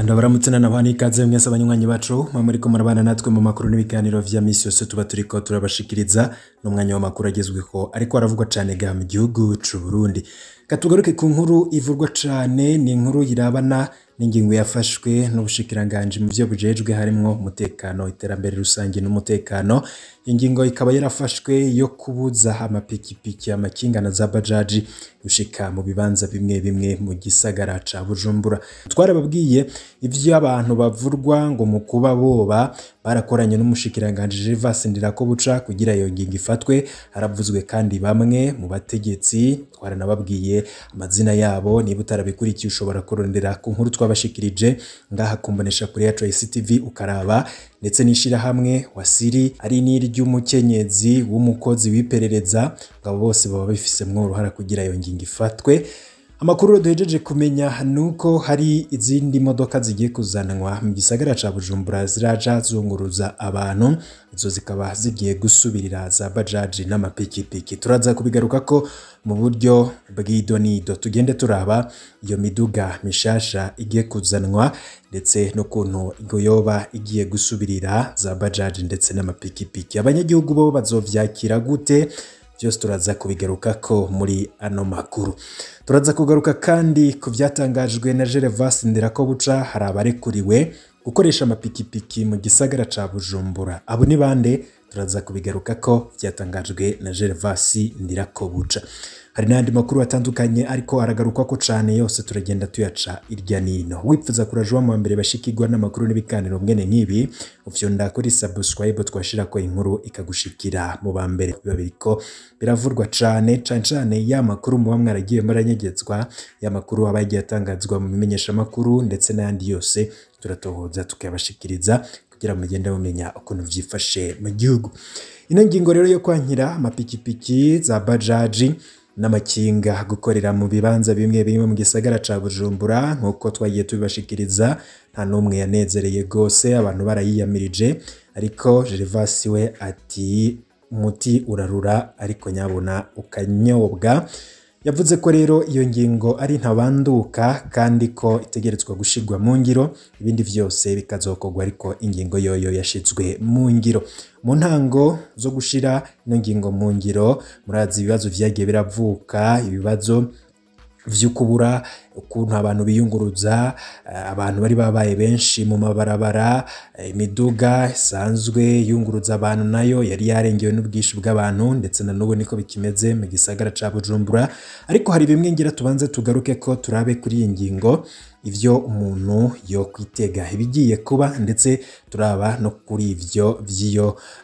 Ndabaramutse n'abana ikaze mwese abanywanyi bacu muriko murabana natwe mu makuru n'ibiganiro vya misi yose tuba turiko turabashikiriza n'umwanya w'amakuru agezweho ariko aravugwa cane ga mu gihugu c'u Burundi. Katugaruke ku nkuru ivurwa cane, ni inkuru yirabana n'ingingo yafashwe n'ubushikiranganje mu vyo bujejwe harimwo umutekano, iterambere rusange n'umutekano. Ingingo ikaba yarafashwe yo kubuza amapikipiki, amakinga na za bajaji gushika mu bibanza bimwe bimwe mu gisagara ca Bujumbura. Twarababwiye ivyo abantu bavurwa ngo mu kuba boba barakoranye n'umushikiranganje Gervas Ndirakobuca kugira iyo ngingo ifatwe. Haravuzwe kandi bamwe mu bategetsi, twaranababwiye amazina yabo, niba utarabikurikiye ushobora kurondera ku nkuru twabashikirije ngaha kumbonesha kuri yacu ICTV ukaraba, ndetse nishira hamwe wasiri ari n'iry'umukenyezi w'umukozi w'iperereza, ngabo bose baba bifisemwo uruhara kugira iyo ngingo ifatwe. Amakuru duhejeje kumenya nuko hari izindi modoka zigiye kuzanwa mu gisagara ca Bujumbura ziraja zunguruza abantu, izo zikaba zigiye gusubirira za bajaji n'amapikipiki. Turaza kubigaruka ko mu buryo bw'idonido, tugende turaba iyo miduga mishasha igiye kuzanwa ndetse no kuntu yoba igiye gusubirira za bajaji ndetse n'amapikipiki. Abanyagihugu bo bazovyakira gute? Byose turaza kubigaruka ko muri ano makuru. Turaza kugaruka kandi ku vyatangajwe na Gervas Ndirakobuca, hari abarekuriwe gukoresha amapikipiki mu gisagara ca Bujumbura. Abo ni bande? Turaza kubigaruka ko vyatangajwe na Gervas Ndirakobuca. Hari n'andi makuru atandukanye ariko aragarukwa ko cane, yose turagenda tuyaca irya nino. Wipfuza kurajwa mu mbere bashikirwa n'amakuru n'ibiganiro mwene nk'ibi, ufyonda kuri subscribe twashira ko inkuru ikagushikira mu bambere. Biba biriko biravurwa cane ya makuru muba mwaragiye muranyegezwa, ya makuru abagiye atangazwa mu bimenyesha makuru ndetse n'andi yose turatohoza tukabashikiriza kugira mugende mumenya ukuntu vyifashe mu gihugu. Ino ngingo rero yo kwankira amapikipiki za bajaji n'amakinga gukorera mu bibanza bimwe bimwe mu gisagara ca Bujumbura nkuko twagiye tubibashikiriza, nta numwe yanezereye gose, abantu barayiyamirije, ariko Gervas we ati umuti urarura ariko nyabona ukanyobwa. Yavuze ko rero iyo ngingo ari ntabanduka kandi ko itegerezwa gushirwa mu ngiro, ibindi vyose bikazokorwa, ariko ingingo yoyo yashizwe mu ngiro. Mu ntango zo gushira ino ngingo mu ngiro, murazi ibibazo vyagiye biravuka, ibibazo vy'ukubura ukuntu abantu biyunguruza, abantu bari babaye benshi mu mabarabara, imiduga isanzwe yunguruza abantu nayo yari yarengewe n'ubwinshi bw'abantu, ndetse na n'ubu niko bikimeze mu gisagara ca Bujumbura. Ariko hari bimwe ngira tubanze tugaruke ko turabe kuri iyi ngingo ivyo umuntu yo kwitega ibigiye kuba, ndetse turaba no kuri ivyo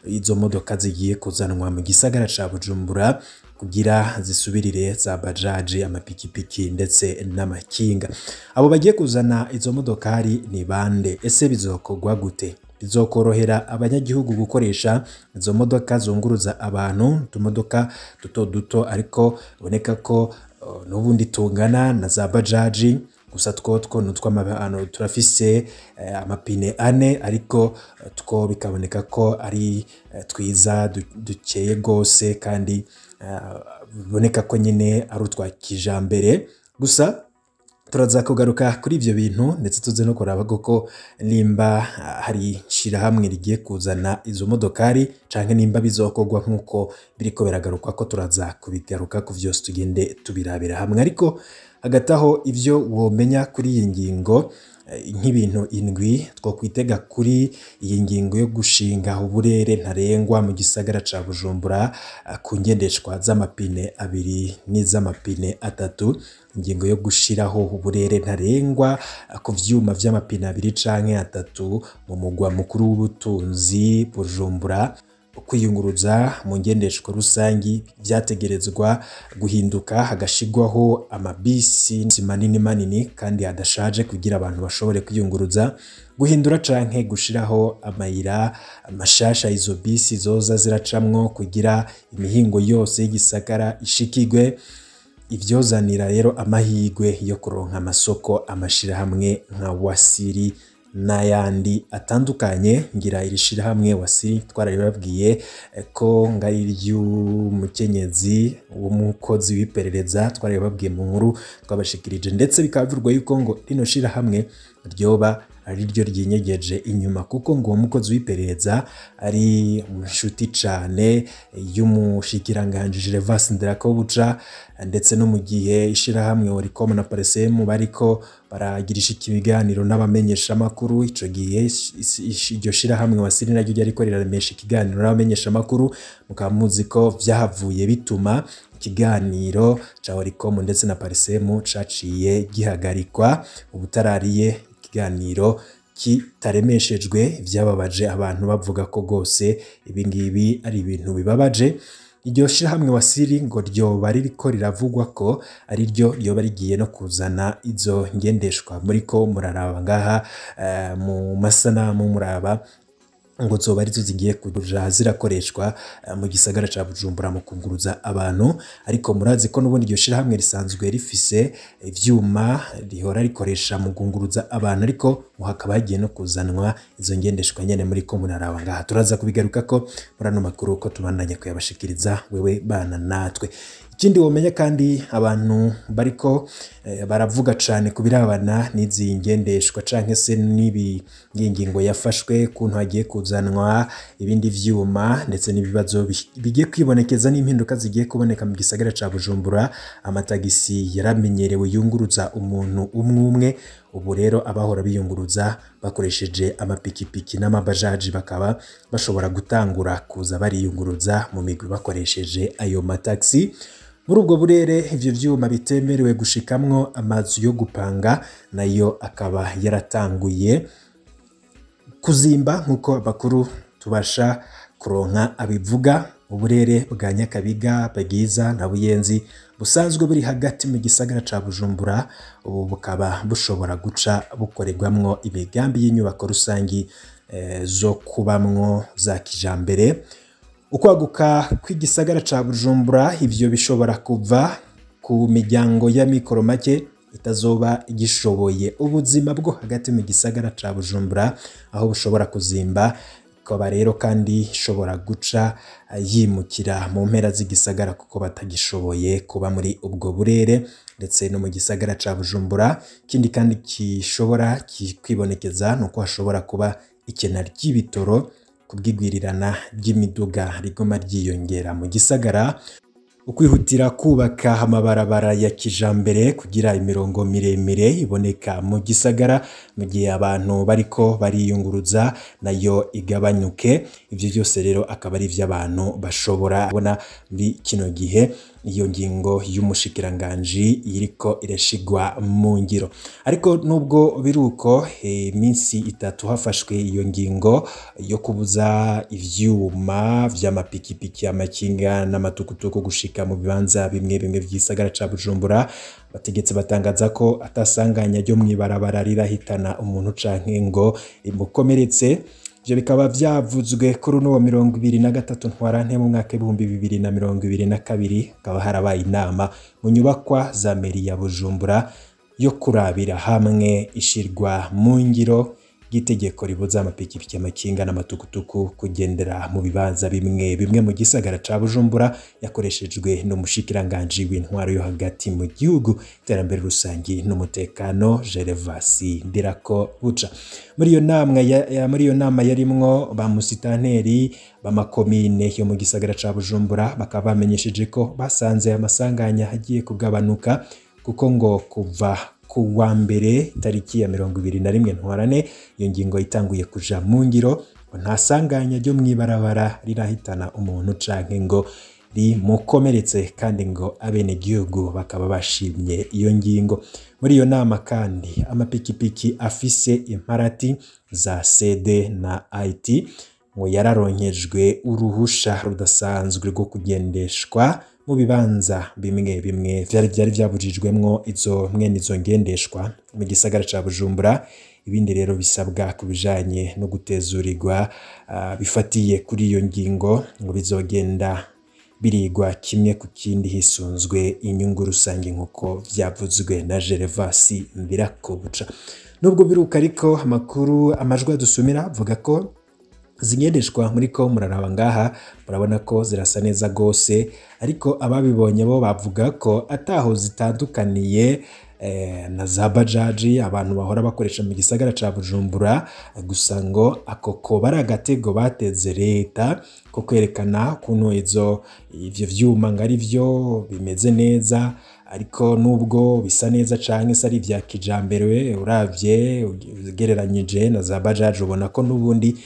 izo modoka zigiye kuzanwa mu gisagara ca Bujumbura kugira zisubirire za bajaji, amapikipiki ndetse n'amakinga. Abo bagiye kuzana izo modokari ni bande? Ese bizokorwa gute? Bizokorohera abanyagihugu gukoresha izo modoka zunguruza abantu, utumodoka duto duto ariko boneka ko n'ubundi tungana na za bajaji, gusa twotwo n'utw'amabano turafise amapine 4, ariko two bikaboneka ko ari twiza dukeye gose kandi biboneka ko nyine ari utwa kijambere. Gusa turaza kugaruka kuri ivyo bintu ndetse tuze no kuraba ko nimba hari shirahamwe rigiye kuzana izo modokari canke nimba bizokorwa nkuko biriko biragarukwa ko. Turaza kubigaruka ku vyose tugende tubirabira hamwe, ariko hagataho ivyo womenya kuri iyi ngingo nk'ibintu indwi two kwitega kuri iyi ngingo yo gushinga uburere ntarengwa mu gisagara ca Bujumbura ku ngendeshwa z'amapine 2 n'iz'amapine 3. Ingingo yo gushiraho uburere ntarengwa ku vyuma vy'amapine 2 canke 3 mu mugwa mukuru w'ubutunzi Bujumbura. Kwiyunguruza mu ngendeshwa rusangi vyategerezwa guhinduka, hagashigwaho amabisi manini kandi adashaje kugira abantu bashobore kwiyunguruza, guhindura canke gushiraho amayira amashasha izo bisi zoza ziracamwo kugira imihingo yose y'igisagara ishikigwe. Ivyozanira rero amahigwe yo kuronka amasoko, amashirahamwe nka Wasiri n'ayandi atandukanye. Ngira irishira hamwe Wasiri twarabibabwiye ko ngari ry'umukenyezi w'umukozi w'iperereza, twarabibabwiye mu nkuru twabashikirije, ndetse bikavurwa yuko ngo rino shira hamwe ryoba ari ryo ryinyegeje inyuma, kuko ngo uwo mukozi w'iperereza ari inshuti cane y'umushikiranganji Gervas Ndirakobuca, ndetse no mu gihe ishirahamwe Oricom na Parsem bariko baragirisha ikiganiro n'abamenyesha makuru, ico gihe iryo shirahamwe Wasiri naryo ryariko riraremesha ikiganiro n'abamenyesha makuru, mukaba muzi ko vyahavuye bituma ikiganiro ca Oricom ndetse na Parsem caciye gihagarikwa ubutarariye, ikiganiro kitaremeshejwe, vyababaje abantu bavuga ko gose ibingibi ari ibintu bibabaje. Iryo shirahamwe Wasiri ngo ryoba ririko riravugwa ko ari ryo ryoba rigiye no kuzana izo ngendeshwa muriko muraraba ngaha mu masanamu muraba, ngo zoba arizo zigiye kuja zirakoreshwa mu gisagara ca Bujumbura mu kunguruza abantu. Ariko murazi ko n'ubundi iryo shirahamwe risanzwe rifise ivyuma rihora rikoresha mu kunguruza abantu, ariko ngo hakaba hagiye no kuzanwa izo ngendeshwa nyene muriko muraraba ngaha. Turaza kubigaruka ko murano makuru ko tubandanya kuyabashikiriza wewe bana natwe. Ikindi womenya kandi abantu bariko baravuga cane kubirabana n'izi ngendeshwa canke se nibi ngingo yafashwe kuntu hagiye kuzanwa ibindi vyuma, ndetse n'ibibazo bigiye kwibonekeza n'impinduka zigiye kuboneka mu gisagara ca Bujumbura. Amatagisi yaramenyerewe yunguruza umuntu umwe, ubu rero abahora biyunguruza bakoresheje amapikipiki n'amabajaji bakaba bashobora gutangura kuza bariyunguruza mu migwi bakoresheje ayo mataxi. Muri ubwo burere ivyo vyuma bitemerewe gushikamwo amazu yo gupanga nayo akaba yaratanguye kuzimba, nkuko abakuru tubasha kuronka abivuga. Uburere bwa Nyakabiga, Bagiza na Buyenzi busanzwe buri hagati mu gisagara ca Bujumbura, ubu bukaba bushobora guca bukorerwamwo imigambi y'inyubako rusangi zo kubamwo za kijambere. Ukwaguka kw'igisagara ca Bujumbura ivyo bishobora kuva ku miryango ya mikoro make itazoba igishoboye ubuzima bwo hagati mu gisagara ca Bujumbura, aho bushobora kuzimba, ikaba rero kandi ishobora guca yimukira mu mpera z'igisagara kuko batagishoboye kuba muri ubwo burere ndetse no mu gisagara ca Bujumbura. Ikindi kandi kishobora kwibonekeza nuko hashobora kuba ikena ry'ibitoro kubwigwirirana ry'imiduga rigoma ryiyongera mu gisagara. Ukwihutira kubaka amabarabara ya kijambere kugira imirongo miremire iboneka mu gisagara mu gihe abantu bariko bariyunguruza nayo igabanyuke. Ivyo byose rero akaba ari ivy'abantu bashobora kubona muri kino gihe iyo ngingo y'umushikiranganji iriko irashigwa mu ngiro. Ariko nubwo biruko iminsi 3 hafashwe iyo ngingo yo kubuza ivyuma vy'amapikipiki, amakinga n'amatukutuku gushika mu bibanza bimwe bimwe vy'isagara ca Bujumbura, bategetse batangaza ko atasanganya ryo mwibarabara rirahitana umuntu canke ngo imukomeretse. Ivyo bikaba vyavuzwe kuri uno wa 23 ntwarante mu mwaka 2022, akaba harabaye inama mu nyubakwa za meri ya Bujumbura yo kurabira hamwe ishirwa mu ngiro ry'itegeko ribuza amapikipiki, amakinga n'amatukutuku kugendera mu bibanza bimwe bimwe mu gisagara ca Bujumbura, yakoreshejwe n'umushikiranganji w'intwaro yo hagati mu gihugu, iterambere rusangi n'umutekano Gervas Ndirakobuca. Muri iyo nama yarimwo ba musitanteri b'amakomine yo mu gisagara ca Bujumbura, bakaba bamenyesheje ko basanze amasanganya hagiye kugabanuka, kuko ngo kuva ku wa mbere tariki ya 21 ntwarane iyo ngingo itanguye kuja mu ngiro, nta sanganya ryo mwibarabara rirahitana umuntu canke ngo rimukomeretse, kandi ngo abene gihugu bakaba bashimye iyo ngingo. Muri iyo nama kandi amapikipiki afise imparati za CD na IT ngo yararonkejwe uruhusha rudasanzwe rwo kugendeshwa mu bibanza bimwe bimwe vyari vyabujijwemwo izo ngendeshwa mu gisagara ca Bujumbura. Ibindi rero bisabwa kubijanye no gutezurirwa bifatiye kuri iyo ngingo ngo bizogenda birigwa kimwe ku kindi hisunzwe inyungu rusange nkuko vyavuzwe na Gervas Ndirakobuca. Nubwo biruka ariko amakuru amajwi adusumira avuga ko zingendeshwa muri ko muraraba ngaha murabona ko zirasa neza gose, ariko ababibonye bo bavuga ko ataho zitandukaniye na za bajaji abantu bahora bakoresha mu gisagara ca Bujumbura, gusa ngo ako koba ari agatego bateze leta ko kwerekana kuntu ivyo vyuma ngo ari vyo bimeze neza, ariko nubwo bisa neza canke se ari vya kijambere uravye ugereranyije na za bajaji ubona ko n'ubundi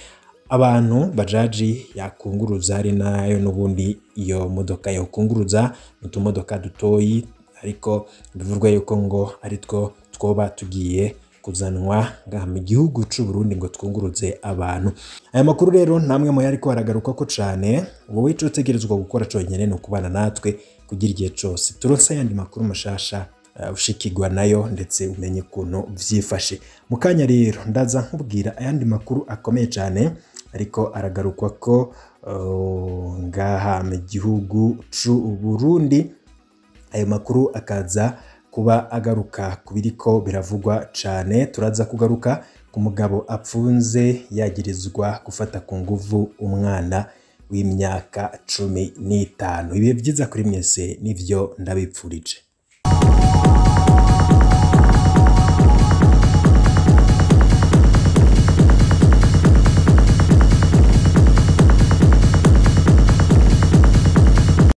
abantu bajaji yakunguruza ari nayo n'ubundi iyo modoka yokunguruza n'utumodoka dutoyi, ariko bivurwa yuko ngo ari two twoba tugiye kuzanwa mu gihugu c'u Burundi ngo twunguruze abantu. Aya makuru rero namwe mu yariko aragaruka ko cane, wowe ico utegerezwa gukora conyene no kubana natwe kugira igihe cose turonse ayandi makuru mashasha ushikirwa nayo ndetse umenye kuntu vyifashe. Mukanya rero ndaza nkubwira ayandi makuru akomeye cane ariko aragarukwa ko ngaha mu gihugu c'u Burundi. Ayo makuru akaza kuba agaruka kubiriko biravugwa cane. Turaza kugaruka ku mugabo apfunze yagirizwa gufata ku nguvu umwana w'imyaka 15. Ibihe vyiza kuri mwese nivyo ndabipfurije.